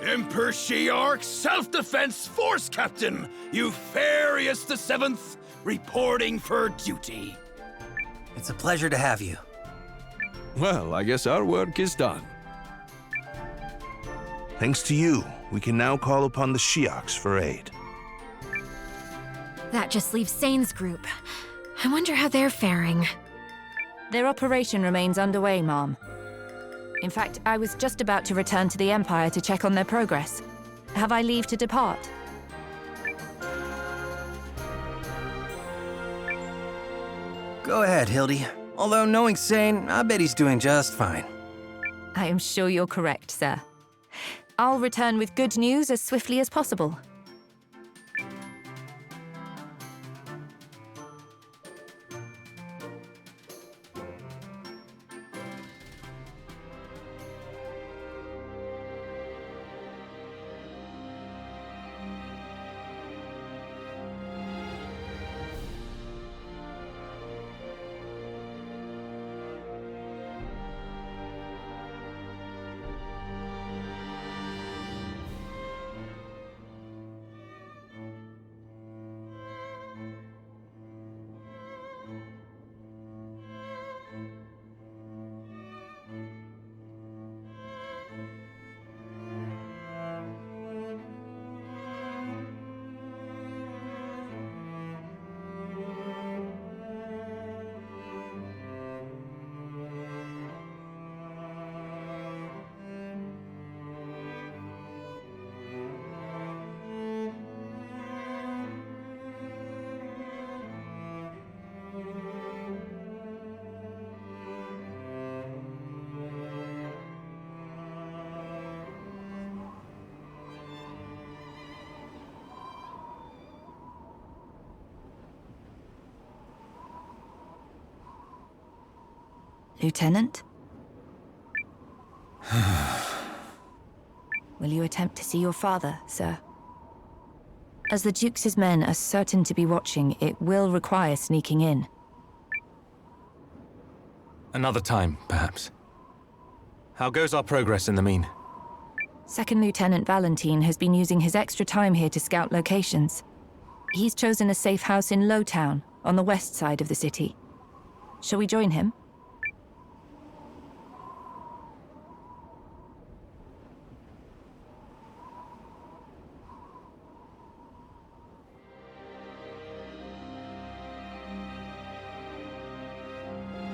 Emperor Shiark, Self-Defense Force Captain, Eupharius the Seventh, reporting for duty. It's a pleasure to have you. Well, I guess our work is done. Thanks to you, we can now call upon the Shiarks for aid. That just leaves Sane's group. I wonder how they're faring. Their operation remains underway, Mom. In fact, I was just about to return to the Empire to check on their progress. Have I leave to depart? Go ahead, Hildy. Although knowing Sane, I bet he's doing just fine. I am sure you're correct, sir. I'll return with good news as swiftly as possible. Lieutenant? Will you attempt to see your father, sir? As the Duke's men are certain to be watching, it will require sneaking in. Another time, perhaps. How goes our progress in the mean? Second Lieutenant Valentine has been using his extra time here to scout locations. He's chosen a safe house in Lowtown, on the west side of the city. Shall we join him?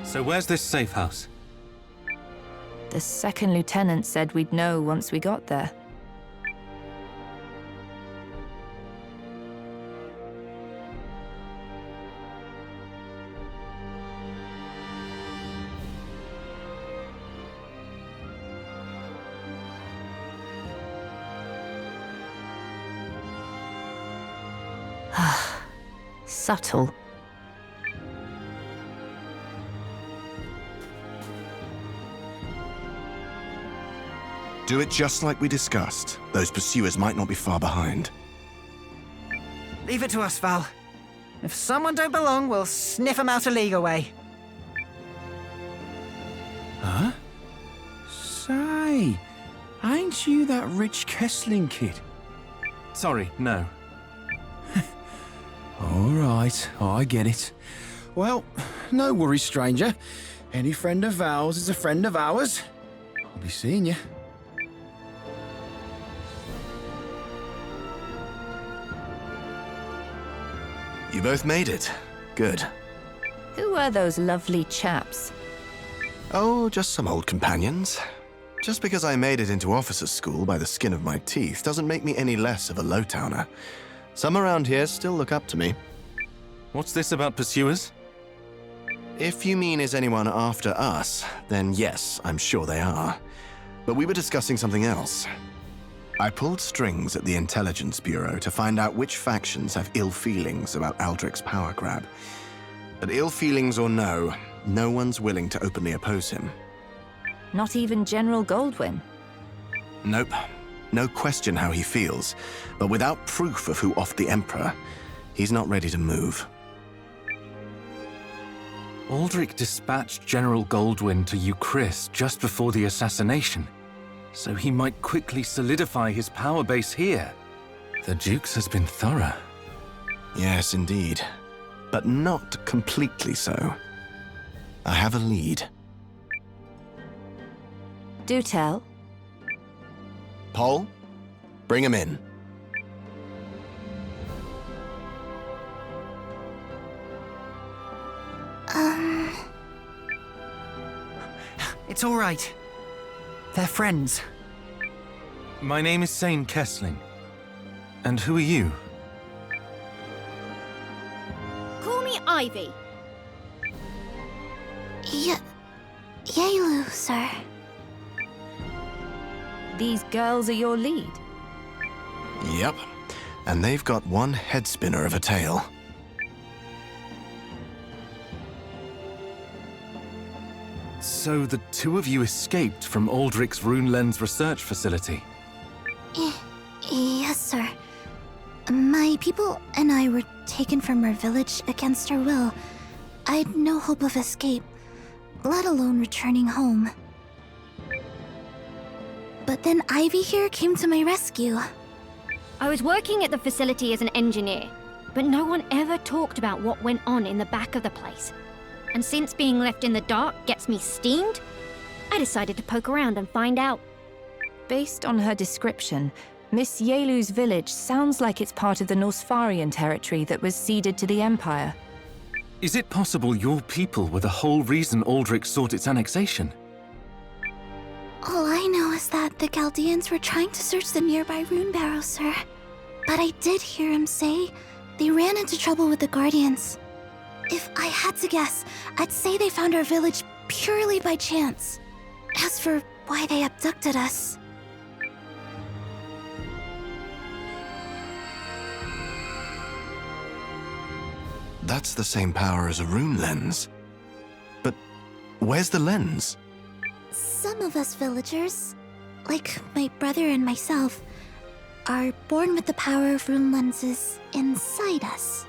So where's this safe house? The second lieutenant said we'd know once we got there. Subtle. Do it just like we discussed. Those pursuers might not be far behind. Leave it to us, Val. If someone don't belong, we'll sniff them out a league away. Huh? Say, ain't you that Rich Kessling kid? Sorry, no. All right, I get it. Well, no worries, stranger. Any friend of Val's is a friend of ours. I'll be seeing you. You both made it. Good. Who are those lovely chaps? Oh, just some old companions. Just because I made it into officer's school by the skin of my teeth doesn't make me any less of a Lowtowner. Some around here still look up to me. What's this about pursuers? If you mean is anyone after us, then yes, I'm sure they are. But we were discussing something else. I pulled strings at the Intelligence Bureau to find out which factions have ill feelings about Aldrich's power grab. But ill feelings or no one's willing to openly oppose him. Not even General Goldwyn? Nope. No question how he feels, but without proof of who offed the Emperor, he's not ready to move. Aldrich dispatched General Goldwyn to Euchris just before the assassination. So he might quickly solidify his power base here. The Duke's has been thorough. Yes, indeed. But not completely so. I have a lead. Do tell. Paul, bring him in. It's all right. They're friends. My name is Sane Kessling. And who are you? Call me Ivy. Yelu, sir. These girls are your lead. Yep. And they've got one head spinner of a tail. So the two of you escaped from Aldrich's Rune Lens research facility? Yes, sir. My people and I were taken from our village against our will. I'd no hope of escape, let alone returning home. But then Ivy here came to my rescue. I was working at the facility as an engineer, but no one ever talked about what went on in the back of the place. And since being left in the dark gets me steamed, I decided to poke around and find out. Based on her description, Miss Yelu's village sounds like it's part of the Norsfarian territory that was ceded to the Empire. Is it possible your people were the whole reason Aldrich sought its annexation? All I know is that the Chaldeans were trying to search the nearby rune barrow, sir. But I did hear him say they ran into trouble with the Guardians. If I had to guess, I'd say they found our village purely by chance. As for why they abducted us... That's the same power as a rune lens. But where's the lens? Some of us villagers, like my brother and myself, are born with the power of rune lenses inside us.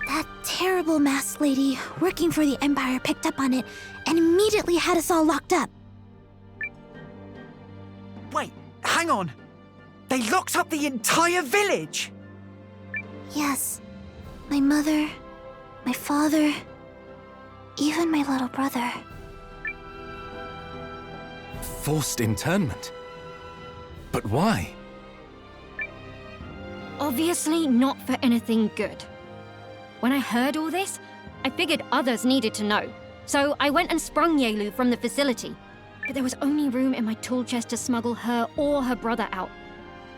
That terrible masked lady working for the Empire picked up on it and immediately had us all locked up. Wait, hang on. They locked up the entire village! Yes, my mother, my father, even my little brother. Forced internment? But why? Obviously not for anything good. When I heard all this, I figured others needed to know. So I went and sprung Yelu from the facility. But there was only room in my tool chest to smuggle her or her brother out.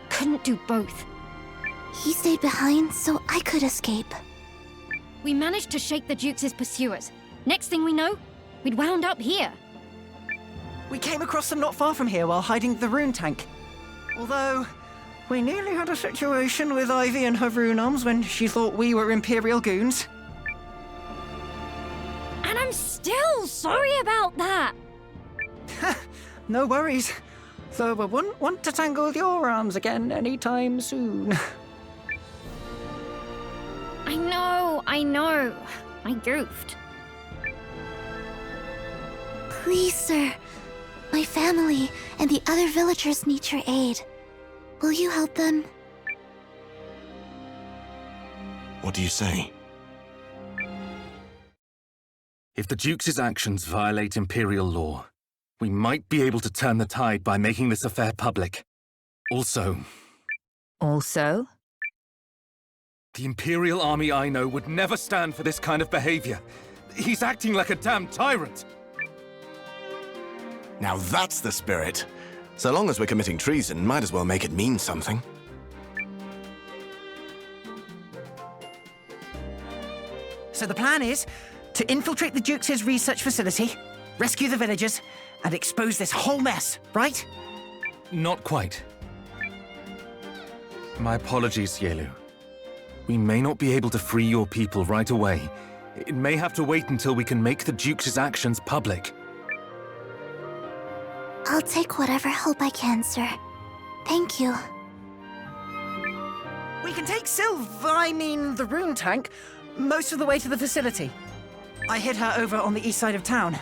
Couldn't do both. He stayed behind so I could escape. We managed to shake the Duke's pursuers. Next thing we know, we'd wound up here. We came across them not far from here while hiding the rune tank. Although, we nearly had a situation with Ivy and her rune arms when she thought we were Imperial goons. And I'm still sorry about that. No worries. Though I wouldn't want to tangle your arms again anytime soon. I know. I goofed. Please, sir. My family and the other villagers need your aid. Will you help them? What do you say? If the Duke's actions violate Imperial law, we might be able to turn the tide by making this affair public. Also, the Imperial army I know would never stand for this kind of behavior. He's acting like a damn tyrant. Now that's the spirit. So long as we're committing treason, might as well make it mean something. So the plan is to infiltrate the Duke's research facility, rescue the villagers, and expose this whole mess, right? Not quite. My apologies, Yelu. We may not be able to free your people right away. It may have to wait until we can make the Duke's actions public. I'll take whatever help I can, sir. Thank you. We can take the rune tank, most of the way to the facility. I hid her over on the east side of town.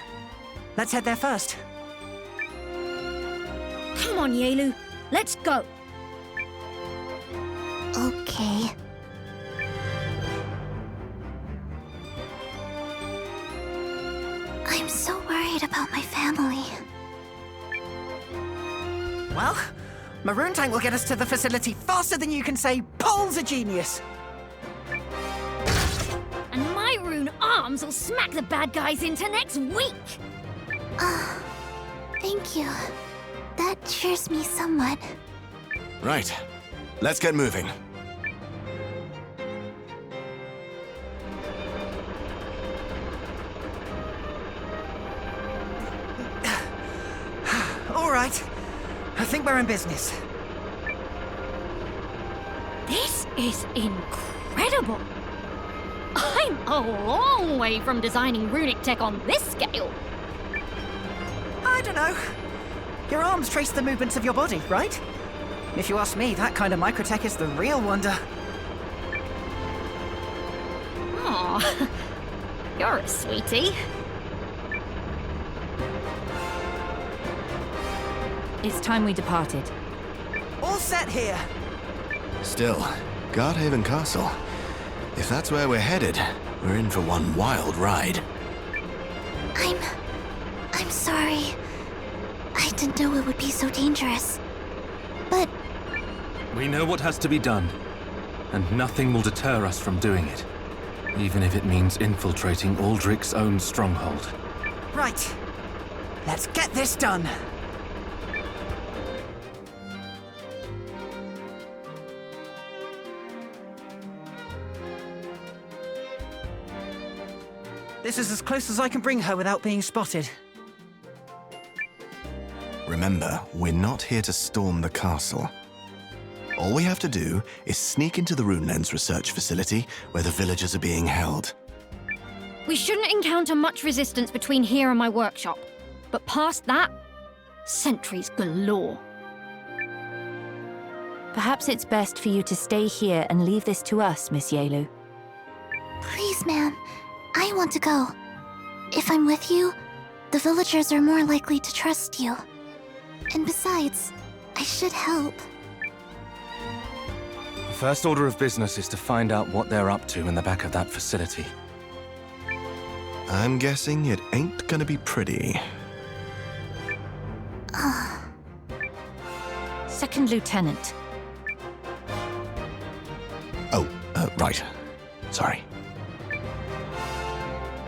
Let's head there first. Come on, Yaelu. Let's go. Okay. I'm so worried about my family. Well, Maroon Tank will get us to the facility faster than you can say Paul's a genius. And my rune arms will smack the bad guys into next week. Thank you. That cheers me somewhat. Right. Let's get moving. All right. I think we're in business. This is incredible. I'm a long way from designing runic tech on this scale. I don't know. Your arms trace the movements of your body, right? If you ask me, that kind of microtech is the real wonder. Aw, you're a sweetie. It's time we departed. All set here. Still, Guardhaven Castle. If that's where we're headed, we're in for one wild ride. I'm sorry. I didn't know it would be so dangerous. But We know what has to be done, and nothing will deter us from doing it. Even if it means infiltrating Aldrich's own stronghold. Right. Let's get this done. This is as close as I can bring her without being spotted. Remember, we're not here to storm the castle. All we have to do is sneak into the Rune Lens research facility where the villagers are being held. We shouldn't encounter much resistance between here and my workshop. But past that, sentries galore. Perhaps it's best for you to stay here and leave this to us, Miss Yaelu. please, ma'am, I want to go. If I'm with you, the villagers are more likely to trust you. And besides, I should help. The first order of business is to find out what they're up to in the back of that facility. I'm guessing it ain't gonna be pretty. Second Lieutenant. Oh, right. Sorry.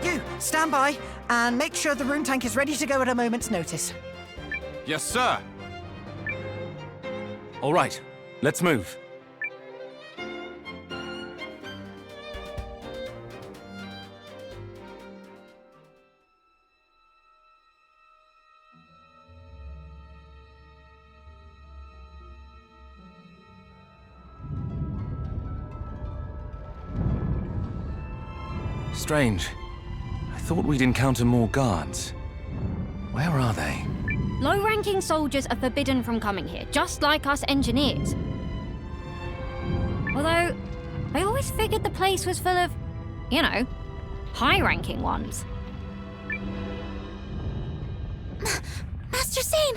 You, stand by and make sure the room tank is ready to go at a moment's notice. Yes, sir. All right, let's move. Strange. I thought we'd encounter more guards. Where are they? Low-ranking soldiers are forbidden from coming here, just like us engineers. Although, I always figured the place was full of, you know, high-ranking ones. Master Zane!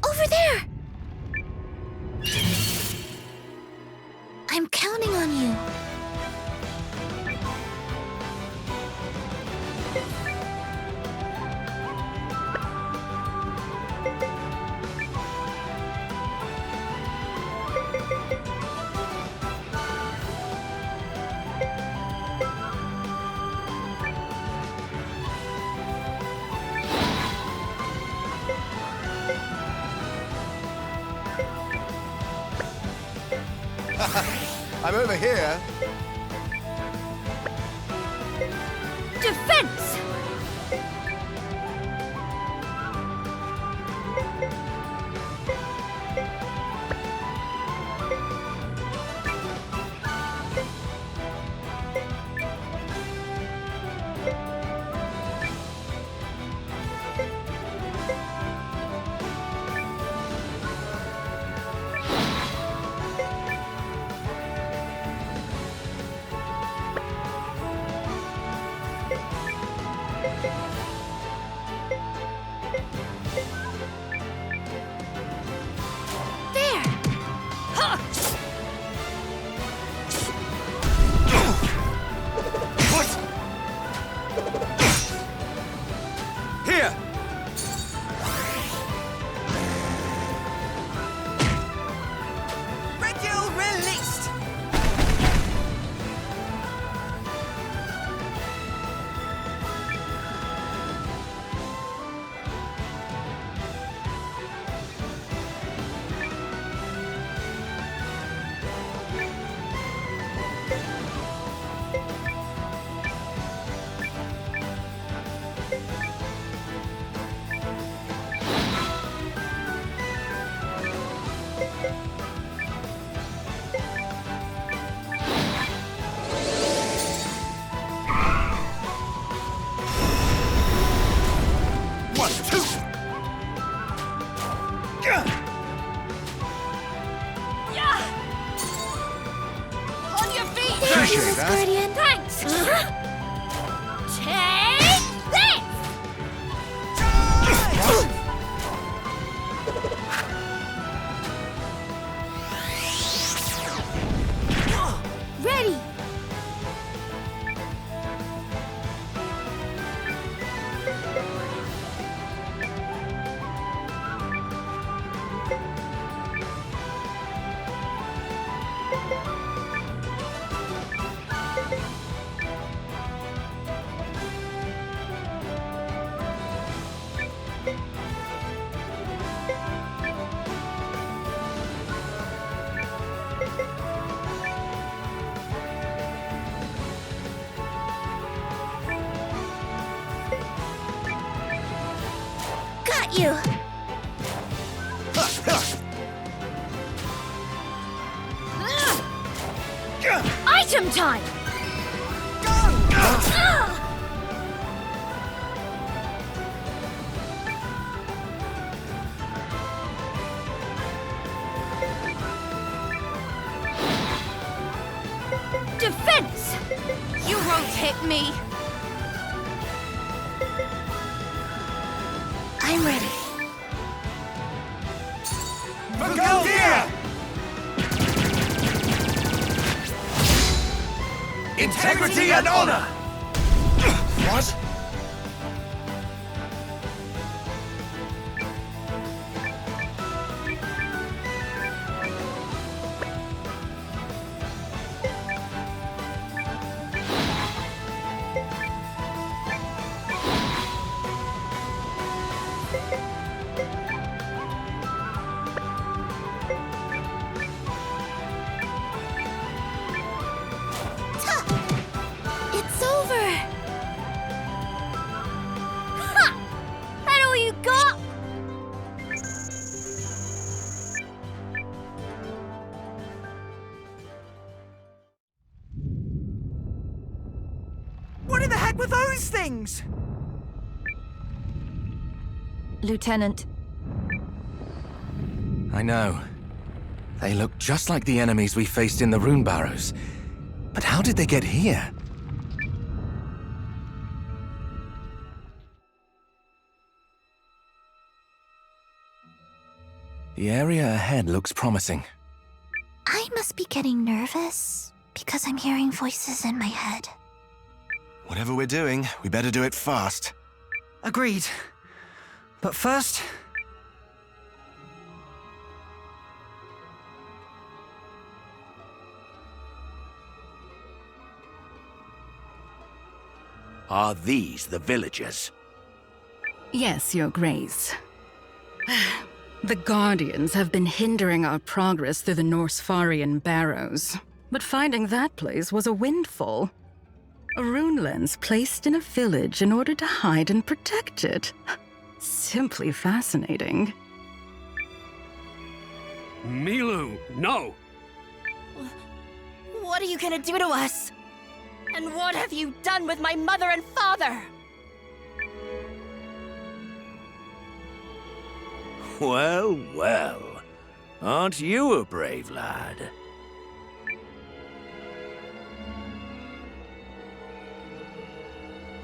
Over there! I'm counting on you. I'm over here. Defense! Appreciate that. Guardian. Thanks! Take this! Ready! Got you! Item time! Defense! You won't hit me! I'm ready. Integrity and honor! What? It's over! Ha! That all you got? What in the heck were those things? Lieutenant, I know. They look just like the enemies we faced in the rune barrows. But how did they get here? The area ahead looks promising. I must be getting nervous because I'm hearing voices in my head. Whatever we're doing, we better do it fast. Agreed. But first... Are these the villagers? Yes, Your Grace. The Guardians have been hindering our progress through the Norsfarian barrows, but finding that place was a windfall. A rune lens placed in a village in order to hide and protect it. Simply fascinating. Milu, no! What are you gonna do to us? And what have you done with my mother and father? Well, well. Aren't you a brave lad?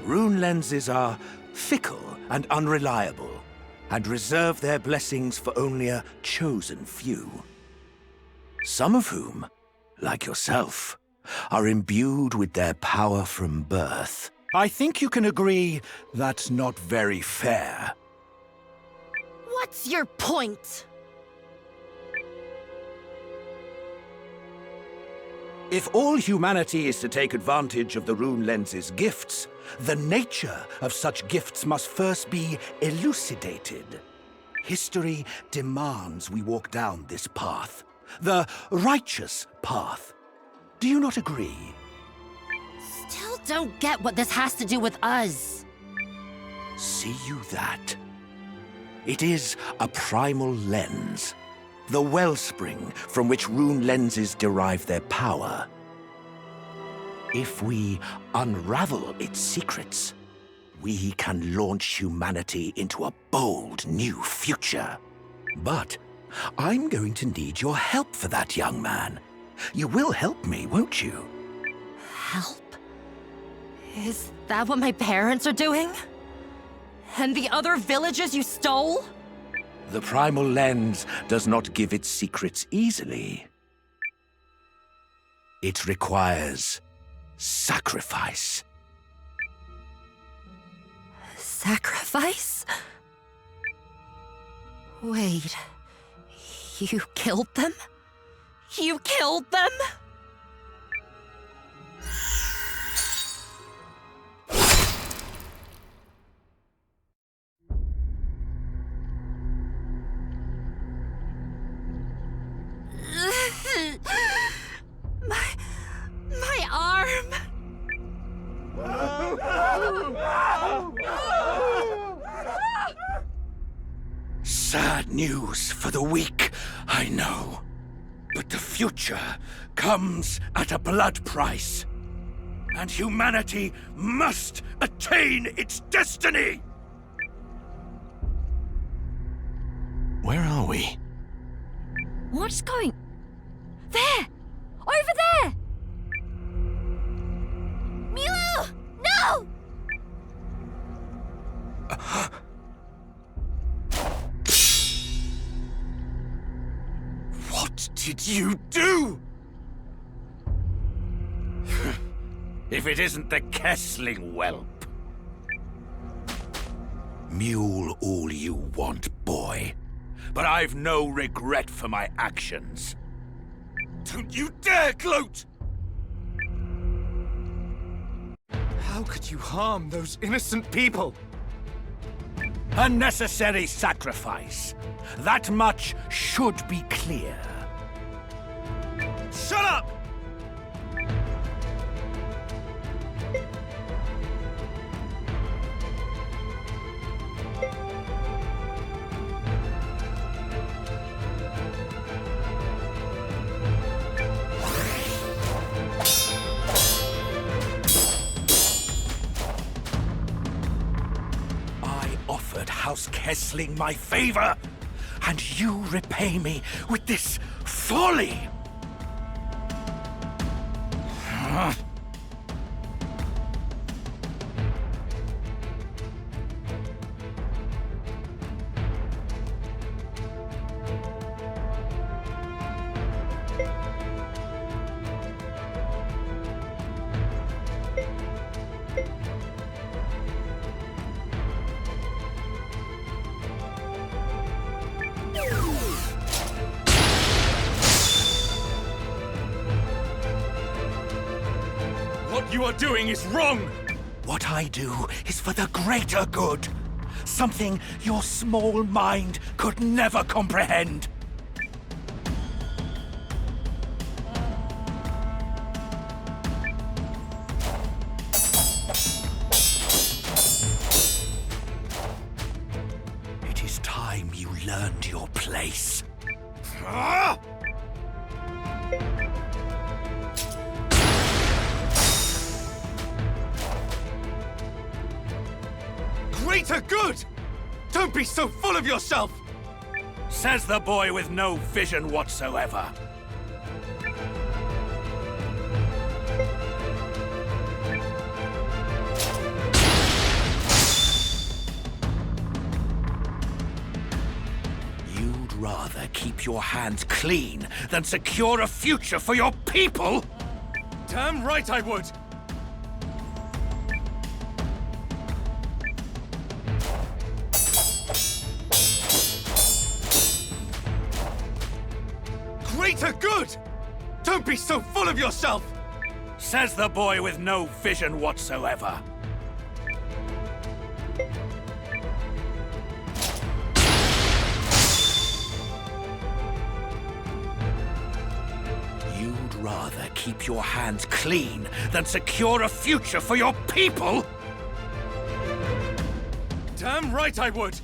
Rune lenses are fickle and unreliable, and reserve their blessings for only a chosen few. Some of whom, like yourself, are imbued with their power from birth. I think you can agree that's not very fair. What's your point? If all humanity is to take advantage of the rune lens's gifts, the nature of such gifts must first be elucidated. History demands we walk down this path, the righteous path. Do you not agree? Still don't get what this has to do with us. See you that? It is a primal lens, the wellspring from which rune lenses derive their power. If we unravel its secrets, we can launch humanity into a bold new future. But I'm going to need your help for that, young man. You will help me, won't you? Help. Is that what my parents are doing? And the other villages you stole? The primal lens does not give its secrets easily. It requires sacrifice. Sacrifice? Wait. You killed them? You killed them? My arm! Sad news for the weak, I know. But the future comes at a blood price. And humanity must attain its destiny! Where are we? What's going... There! Over there! Milu! No! What did you do? If it isn't the Kessling whelp. Mule all you want, boy. But I've no regret for my actions. Don't you dare gloat! How could you harm those innocent people? A necessary sacrifice. That much should be clear. Shut up! House Kessling my favor, and you repay me with this folly! What you are doing is wrong! What I do is for the greater good. Something your small mind could never comprehend. It is time you learned your place. Greater good! Don't be so full of yourself! Says the boy with no vision whatsoever. You'd rather keep your hands clean than secure a future for your people? Damn right I would! Greater good! Don't be so full of yourself! Says the boy with no vision whatsoever. You'd rather keep your hands clean than secure a future for your people? Damn right I would!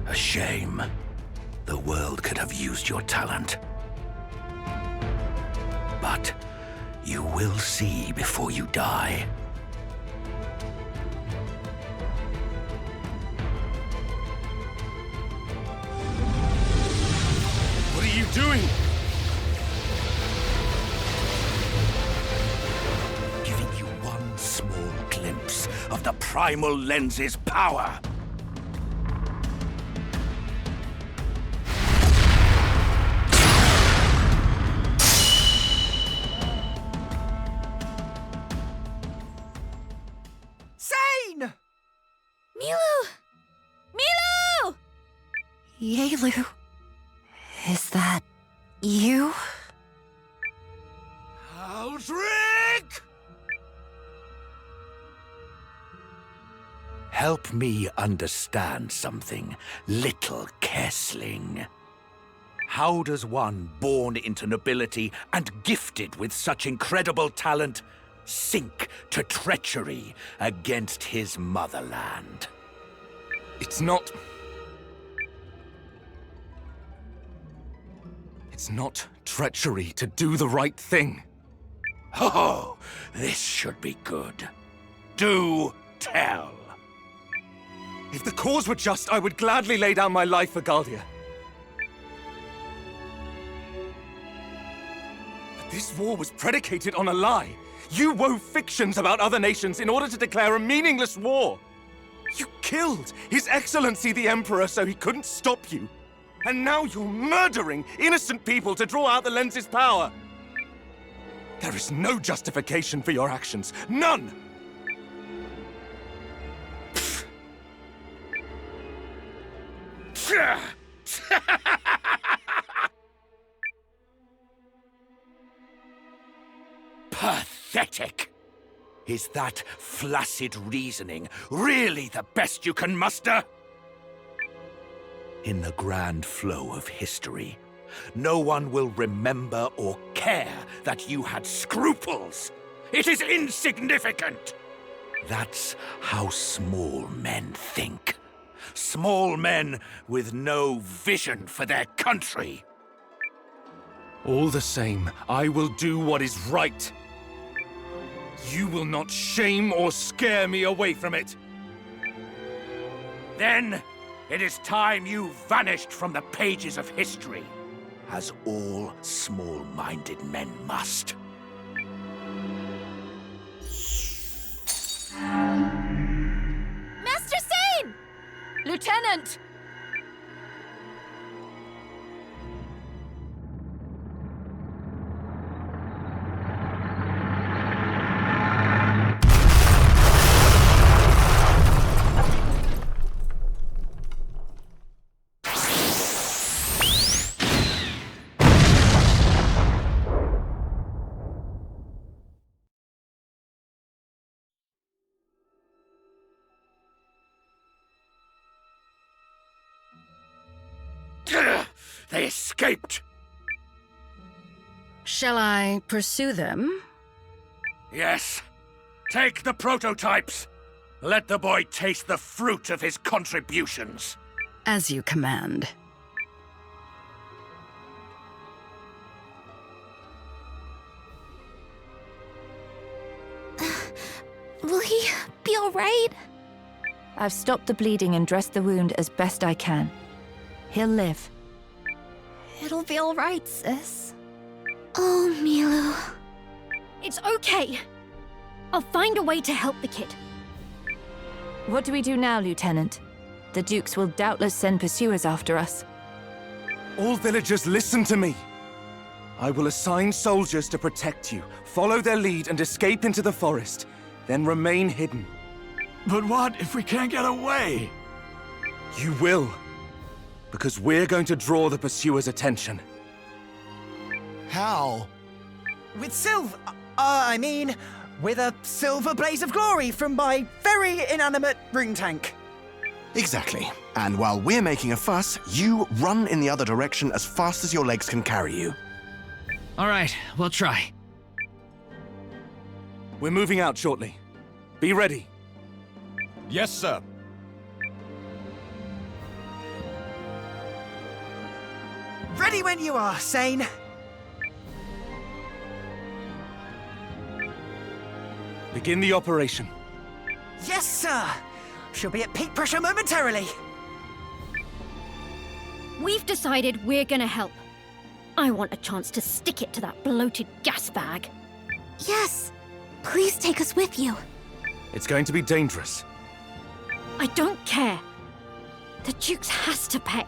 A shame. The world could have used your talent. But you will see before you die. What are you doing? Giving you one small glimpse of the primal lens's power. Sane! Milu! Milu! Yelu, is that you? Aldrich! Help me understand something, little Kessling. How does one born into nobility and gifted with such incredible talent sink to treachery against his motherland? It's not treachery to do the right thing. Oh, this should be good. Do tell. If the cause were just, I would gladly lay down my life for Galdia. But this war was predicated on a lie. You wove fictions about other nations in order to declare a meaningless war. You killed His Excellency the Emperor so he couldn't stop you. And now you're murdering innocent people to draw out the lens's power. There is no justification for your actions. None! Pathetic! Is that flaccid reasoning really the best you can muster? In the grand flow of history, no one will remember or care that you had scruples. It is insignificant. That's how small men think. Small men with no vision for their country. All the same, I will do what is right. You will not shame or scare me away from it. Then, it is time you vanished from the pages of history, as all small-minded men must. Master Sane! Lieutenant! They escaped! Shall I pursue them? Yes. Take the prototypes. Let the boy taste the fruit of his contributions. As you command. Will he be alright? I've stopped the bleeding and dressed the wound as best I can. He'll live. It'll be all right, sis. Oh, Milu. It's okay. I'll find a way to help the kid. What do we do now, Lieutenant? The Dukes will doubtless send pursuers after us. All villagers, listen to me. I will assign soldiers to protect you, follow their lead and escape into the forest, then remain hidden. But what if we can't get away? You will. Because we're going to draw the pursuers' attention. How? With with a silver blaze of glory from my very inanimate rune tank. Exactly. And while we're making a fuss, you run in the other direction as fast as your legs can carry you. All right, we'll try. We're moving out shortly. Be ready. Yes, sir. Ready when you are, Sane. Begin the operation. Yes, sir! She'll be at peak pressure momentarily. We've decided we're gonna help. I want a chance to stick it to that bloated gas bag. Yes! Please take us with you. It's going to be dangerous. I don't care. The Duke's has to pay.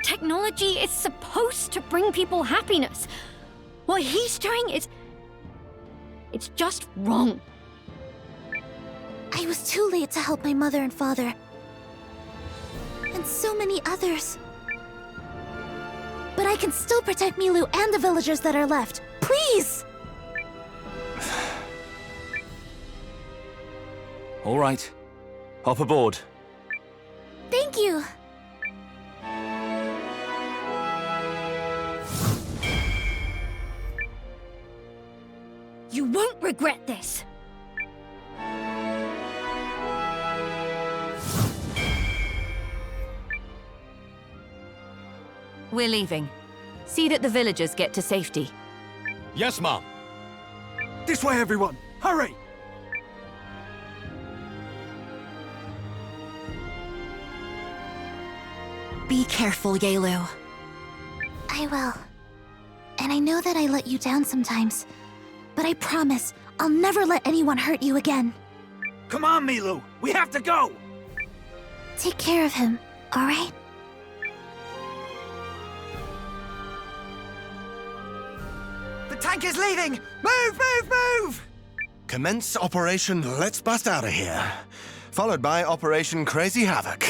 Technology is supposed to bring people happiness. What he's doing is... it's just wrong. I was too late to help my mother and father. And so many others. But I can still protect Milu and the villagers that are left. Please! All right. Hop aboard. Thank you! You won't regret this. We're leaving. See that the villagers get to safety. Yes, Mom. This way, everyone! Hurry! Be careful, Yaelu. I will. And I know that I let you down sometimes, but I promise I'll never let anyone hurt you again. Come on, Milu! We have to go! Take care of him, alright? The tank is leaving! Move, move, move! Commence Operation Let's Bust Out of Here, followed by Operation Crazy Havoc.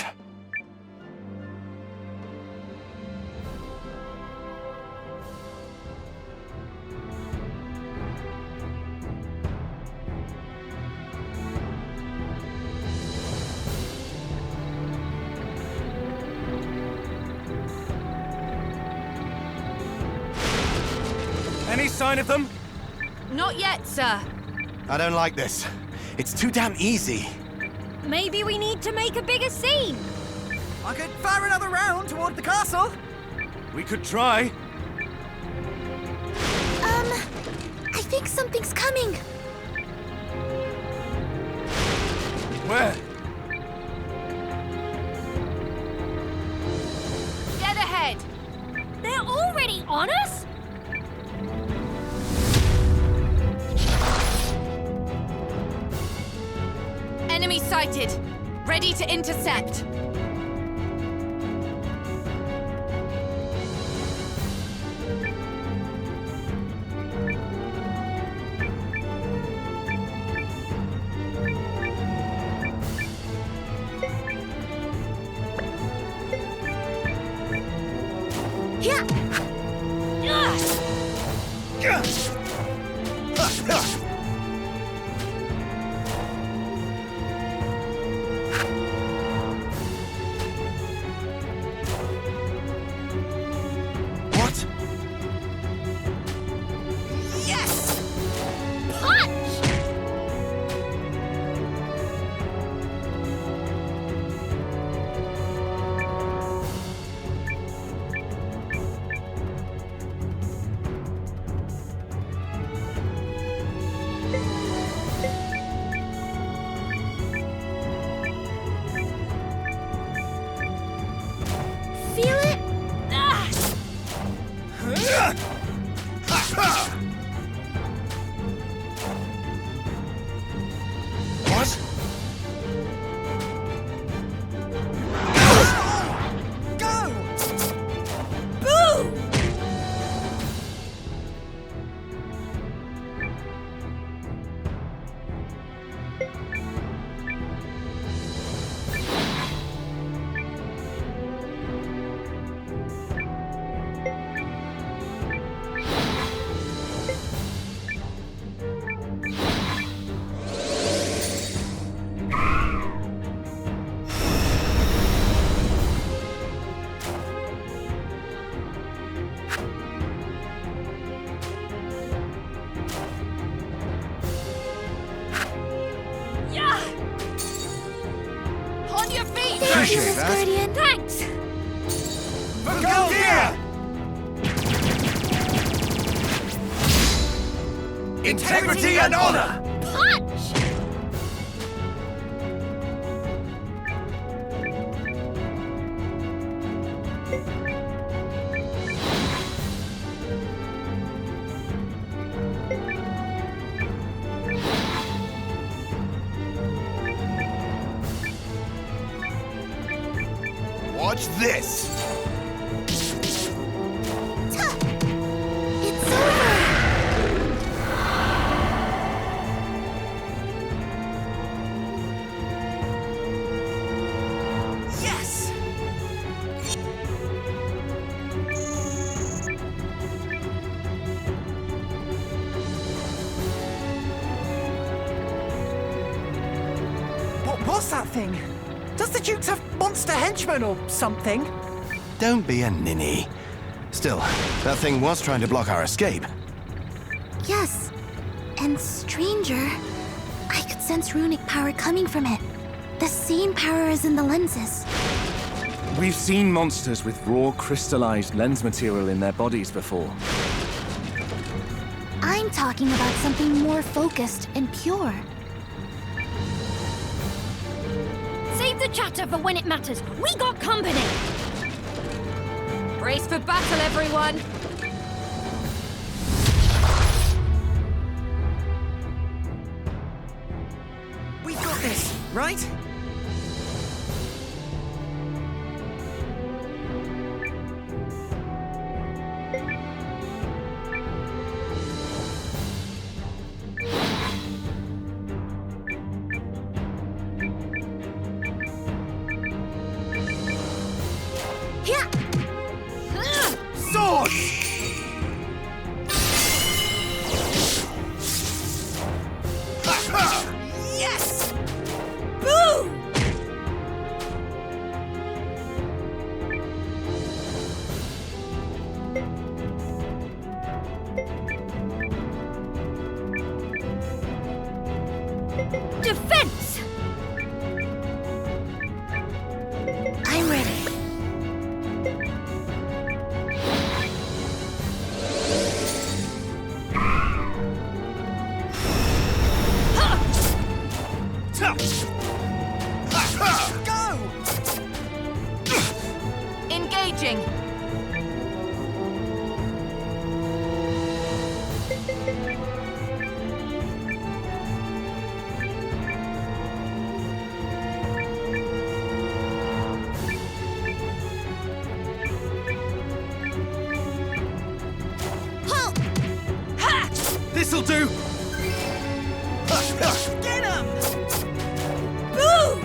Any sign of them? Not yet, sir. I don't like this. It's too damn easy. Maybe we need to make a bigger scene. I could fire another round toward the castle. We could try. I think something's coming. Where? Dead ahead. They're already on us? Enemy sighted. Ready to intercept. What? Yes! Punch! Feel it? What? Go! Boo! Yeah! On your feet! Thank you, Appreciate Miss that. Guardian. Thanks! Go here! Integrity and honor! Punch! Watch this! It's over! Yes! What was that thing? Does the Dukes have monster henchmen or something? Don't be a ninny. Still, that thing was trying to block our escape. Yes. And stranger, I could sense runic power coming from it. The same power as in the lenses. We've seen monsters with raw crystallized lens material in their bodies before. I'm talking about something more focused and pure. Save the chatter for when it matters. We got company! Brace for battle, everyone! We've got this, right? Yes! Boo! Defense! I'm ready. Go! Engaging. Halt! This'll do! Get him! Boo!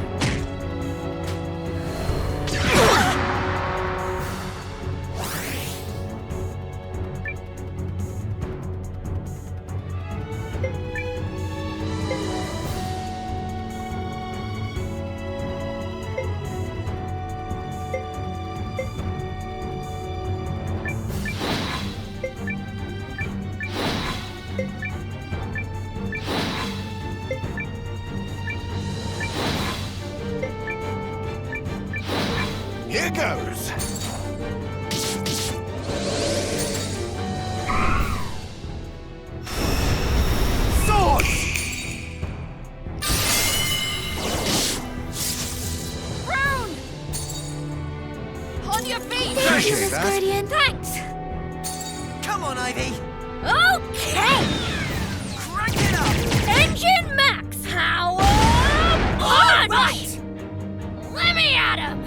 Here goes! Sword! Round! On your feet! Thank you, Miss Guardian. Thanks! Come on, Ivy! Okay! Crank it up! Engine max power! All Punch! right! Let me at him!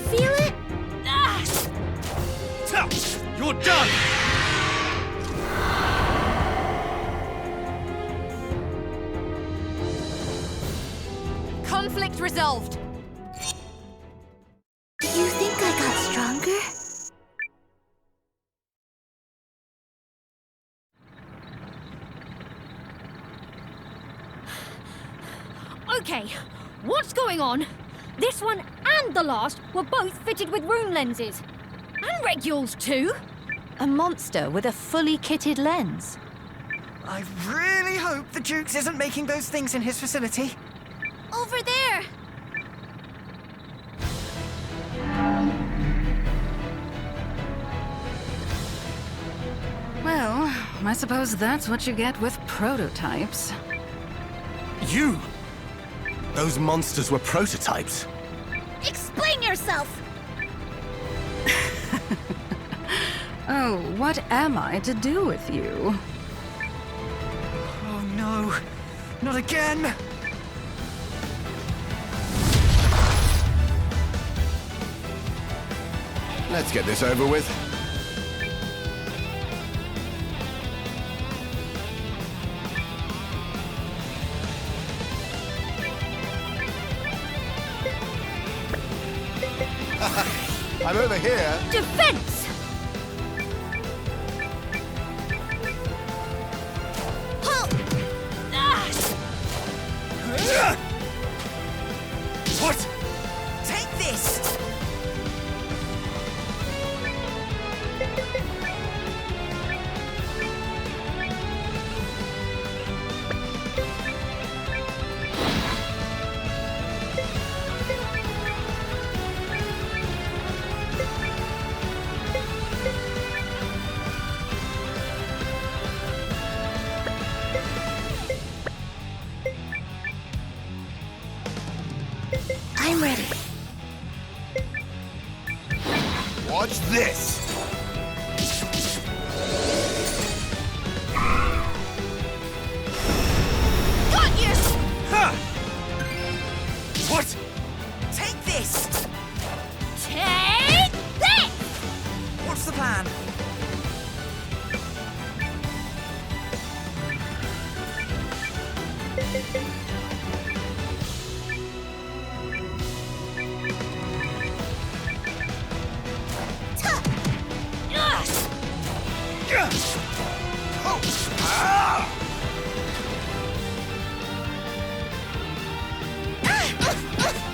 Feel it? Ah! You're done! Conflict resolved. Do you think I got stronger? Okay, what's going on? This one and the last were both fitted with rune lenses. And regules too. A monster with a fully kitted lens. I really hope the Dukes isn't making those things in his facility. Over there! Well, I suppose that's what you get with prototypes. You! Those monsters were prototypes. Explain yourself! Oh, what am I to do with you? Oh no, not again! Let's get this over with. I'm over here. Defense! What? Take this! I'm ready. Watch this. Got you! Ha! What? Take this! Take this! What's the plan?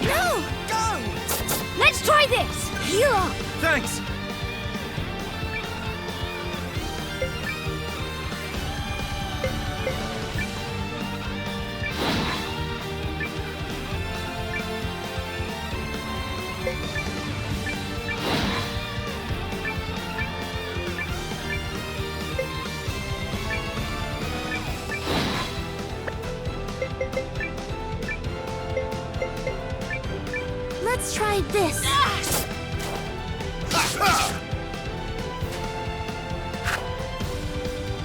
No! Go! Let's try this! Heal up! Thanks! Let's try this.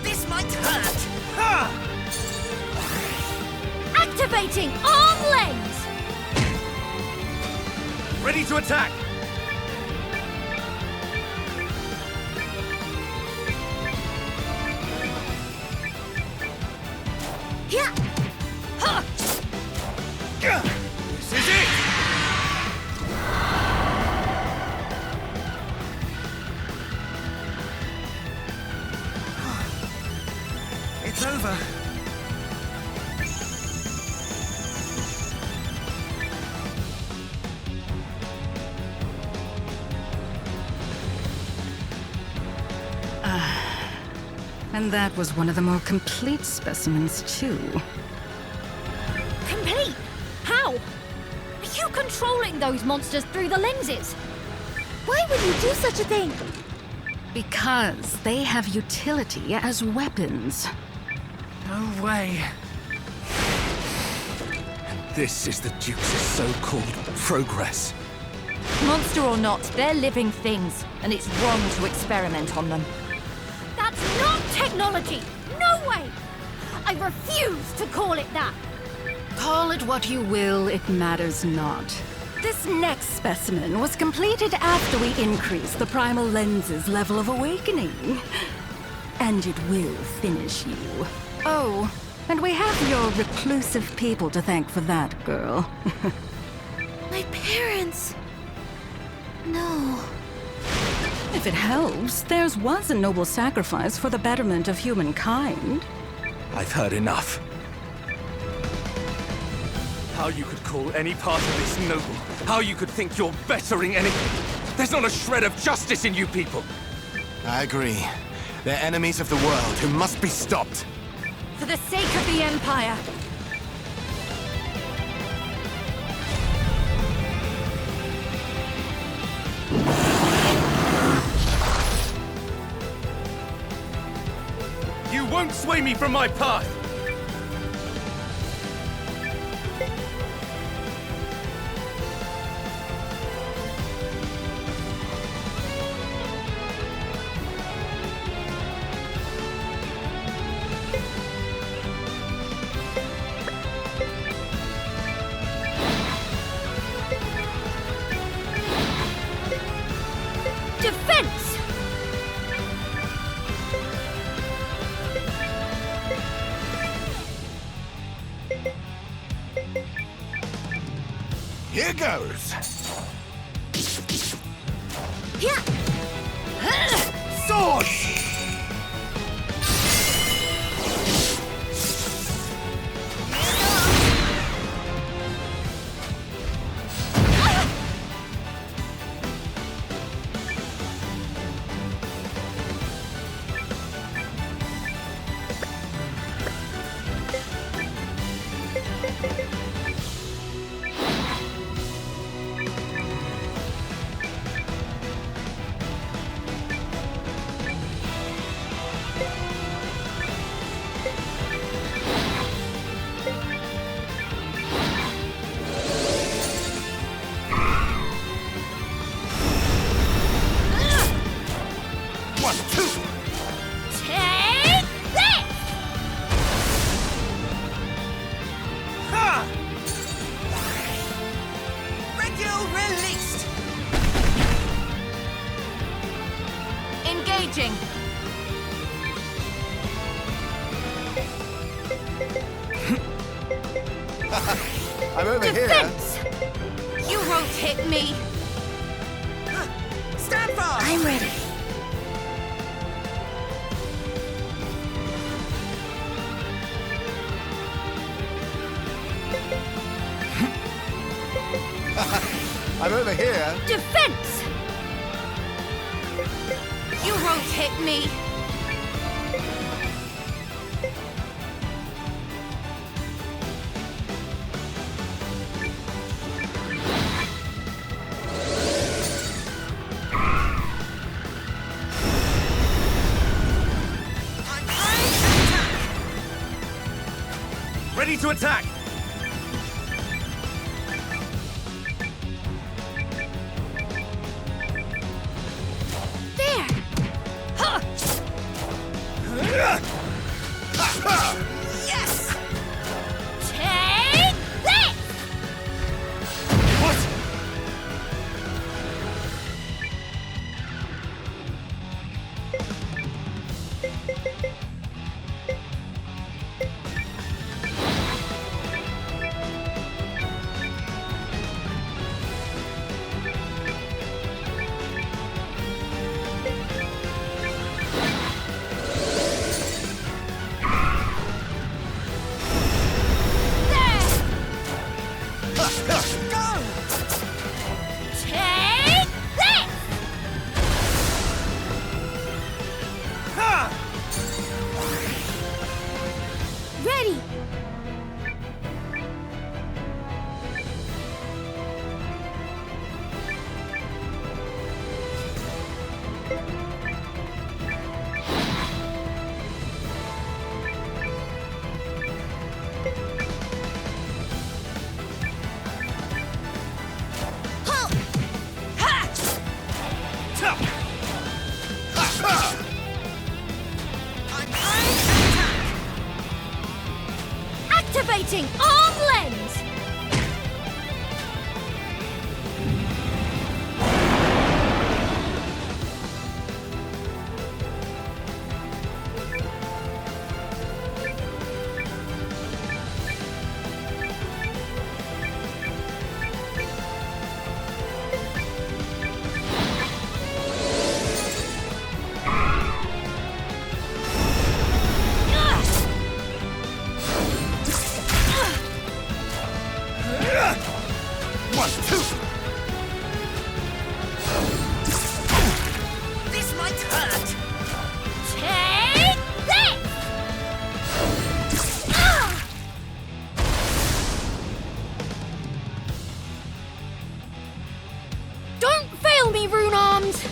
This might hurt! Activating arm lens! Ready to attack! Yeah! This is it! It's over. And that was one of the more complete specimens, too. Complete? How? Are you controlling those monsters through the lenses? Why would you do such a thing? Because they have utility as weapons. No way. This is the Duke's so-called progress. Monster or not, they're living things, and it's wrong to experiment on them. That's not technology! No way! I refuse to call it that! Call it what you will, it matters not. This next specimen was completed after we increased the primal lens's level of awakening. And it will finish you. Oh, and we have your reclusive people to thank for that, girl. My parents. No. If it helps, theirs was a noble sacrifice for the betterment of humankind. I've heard enough. How you could call any part of this noble. How you could think you're bettering anything. There's not a shred of justice in you people. I agree. They're enemies of the world who must be stopped. For the sake of the Empire. You won't sway me from my path! Here goes! Yeah. Swords! Engaging. I'm over Defense! here. You won't hit me. Stand fast! I'm ready. I'm over here. Defense! You won't hit me. Ready to attack! There! Yes! Take this! What? Take this! Ready! Halt! Activating arm lens! One, two. This might hurt. Take this! Don't fail me, Rune Arms!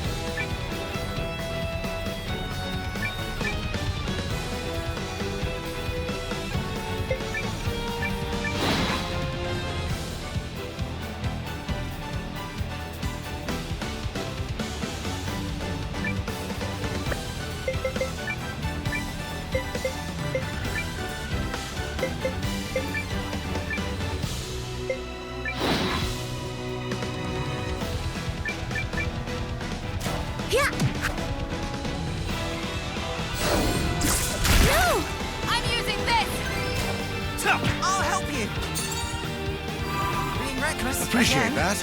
reckless. Appreciate again. that.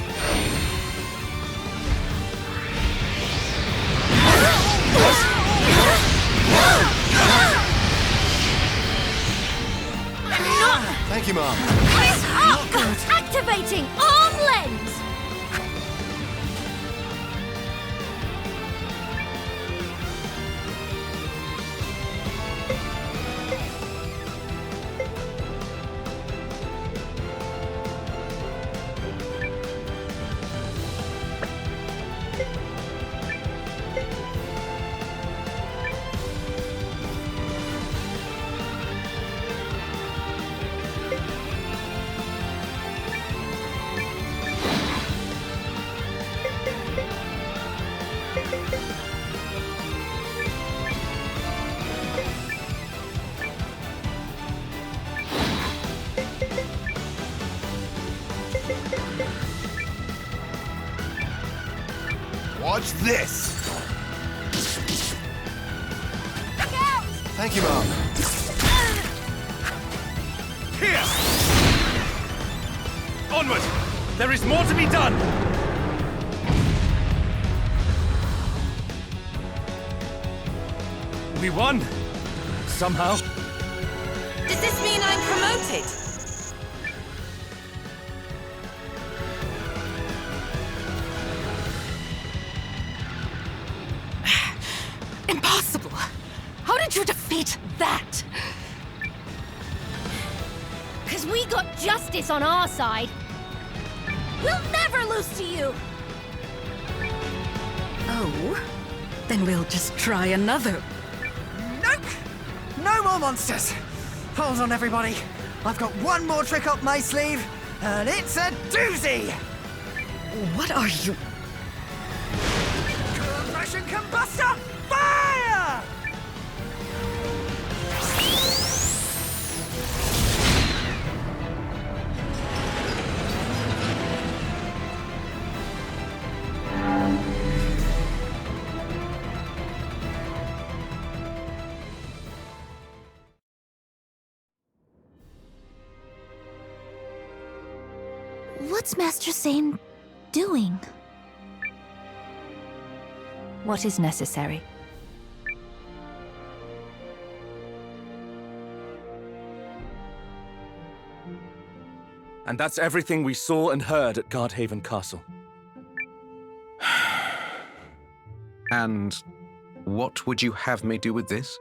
Thank you, Mom. Eyes up! Activating arm lens! Watch this! Thank you, Mom. Here! Onward! There is more to be done! We won! Somehow. Does this mean I'm promoted? Impossible! How did you defeat that? Because we got justice on our side. We'll never lose to you! Oh, then we'll just try another. Nope! No more monsters! Hold on, everybody. I've got one more trick up my sleeve, and it's a doozy! What are you? Compression combustor, fire! What's Master Zane doing? What is necessary? And that's everything we saw and heard at Guardhaven Castle. And what would you have me do with this?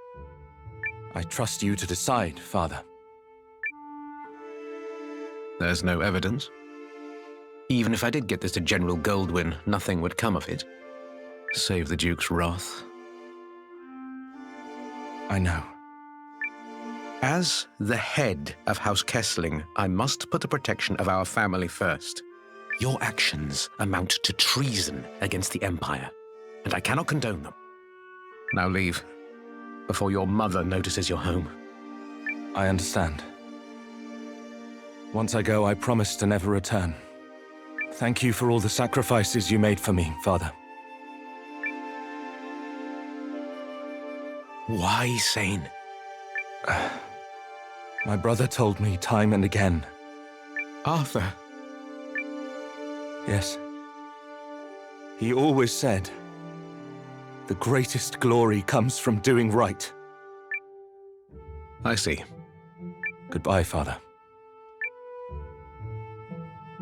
I trust you to decide, Father. There's no evidence. Even if I did get this to General Goldwyn, nothing would come of it. Save the Duke's wrath. I know. As the head of House Kessling, I must put the protection of our family first. Your actions amount to treason against the Empire, and I cannot condone them. Now leave, before your mother notices you're home. I understand. Once I go, I promise to never return. Thank you for all the sacrifices you made for me, Father. Why, Zane? My brother told me time and again. Arthur? Yes. He always said, the greatest glory comes from doing right. I see. Goodbye, Father.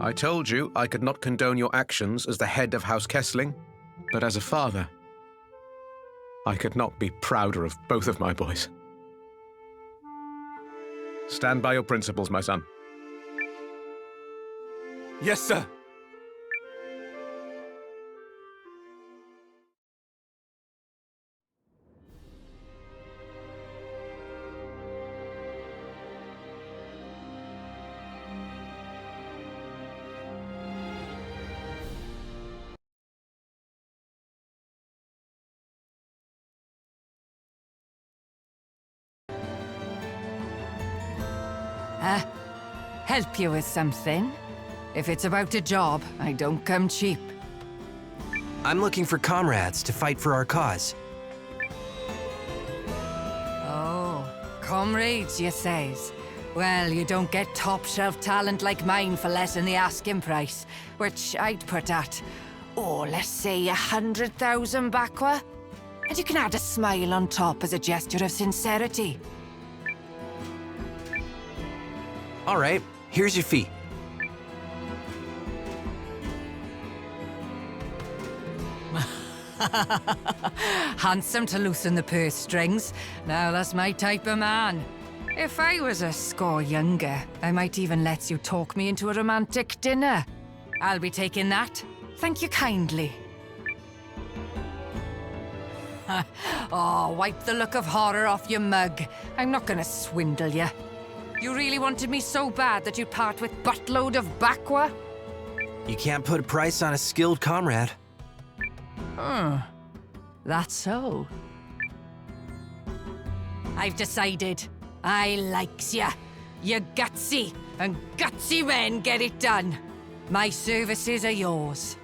I told you I could not condone your actions as the head of House Kessling, but as a father, I could not be prouder of both of my boys. Stand by your principles, my son. Yes, sir. Help you with something? If it's about a job, I don't come cheap. I'm looking for comrades to fight for our cause. Oh, comrades, you says. Well, you don't get top-shelf talent like mine for less than the asking price, which I'd put at, let's say 100,000 Bakwa. And you can add a smile on top as a gesture of sincerity. All right, here's your fee. Handsome to loosen the purse strings. Now that's my type of man. If I was a score younger, I might even let you talk me into a romantic dinner. I'll be taking that. Thank you kindly. Oh, wipe the look of horror off your mug. I'm not gonna swindle you. You really wanted me so bad that you'd part with buttload of Bakwa? You can't put a price on a skilled comrade. That's so. I've decided. I likes ya. You're gutsy, and gutsy men get it done. My services are yours.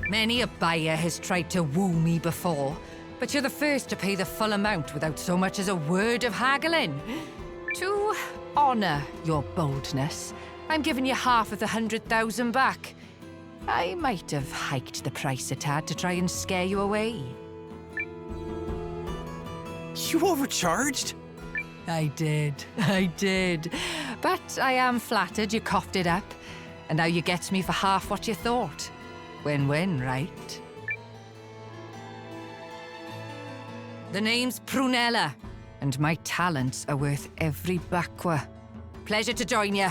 Many a buyer has tried to woo me before, but you're the first to pay the full amount without so much as a word of haggling. To honor your boldness, I'm giving you half of the 100,000 back. I might have hiked the price a tad to try and scare you away. You overcharged? I did. But I am flattered you coughed it up, and now you get me for half what you thought. Win-win, right? The name's Prunella, and my talents are worth every Bakwa. Pleasure to join you.